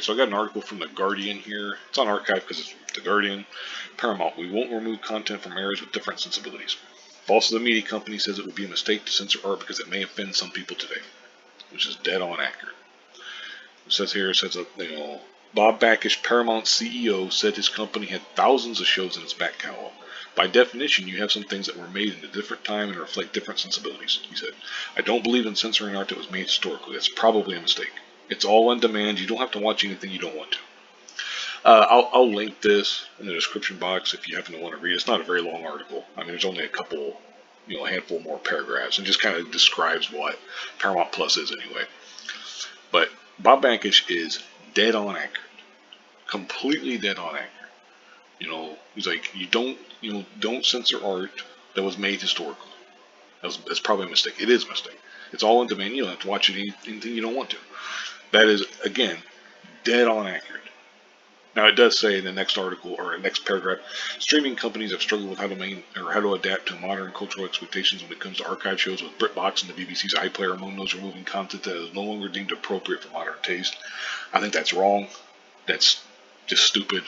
Alright, so I got an article from The Guardian here. It's on archive because it's The Guardian. Paramount, we won't remove content from areas with different sensibilities. Also, the media company says it would be a mistake to censor art because it may offend some people today, which is dead on accurate. It says here, Bob Bakish, Paramount CEO, said his company had thousands of shows in its back catalog. By definition, you have some things that were made in a different time and reflect different sensibilities, he said. I don't believe in censoring art that was made historically. That's probably a mistake. It's all on demand. You don't have to watch anything you don't want to. I'll link this in the description box if you happen to want to read it. It's not a very long article. I mean, there's only a couple, a handful more paragraphs, and just kind of describes what Paramount Plus is anyway. But Bob Bakish is dead on accurate, completely dead on accurate. He's like, you don't censor art that was made historically. That's probably a mistake. It is a mistake. It's all on demand. You don't have to watch anything you don't want to. That is, again, dead on accurate. Now it does say in the next article or next paragraph, streaming companies have struggled with how to adapt to modern cultural expectations when it comes to archive shows, with BritBox and the BBC's iPlayer among those removing content that is no longer deemed appropriate for modern taste. I think that's wrong. That's just stupid.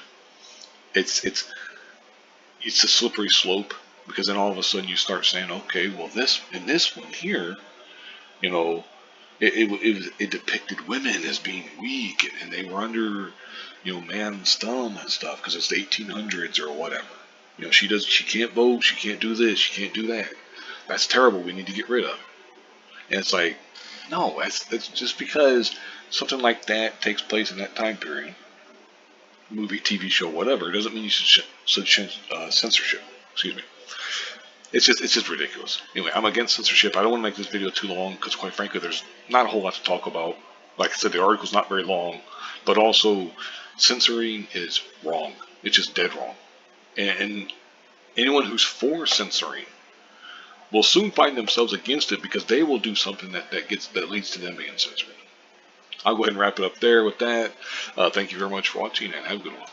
It's a slippery slope, because then all of a sudden you start saying, okay, well this one here, it depicted women as being weak, and they were under, man's thumb and stuff because it's the 1800s or whatever. She can't vote, she can't do this, she can't do that. That's terrible. We need to get rid of it. And it's like, no, that's just because something like that takes place in that time period, movie, TV show, whatever, it doesn't mean you should censorship. Excuse me. It's just ridiculous. Anyway, I'm against censorship. I don't want to make this video too long because, quite frankly, there's not a whole lot to talk about. Like I said, the article's not very long, but also censoring is wrong. It's just dead wrong. And anyone who's for censoring will soon find themselves against it, because they will do something that leads to them being censored. I'll go ahead and wrap it up there with that. Thank you very much for watching, and have a good one.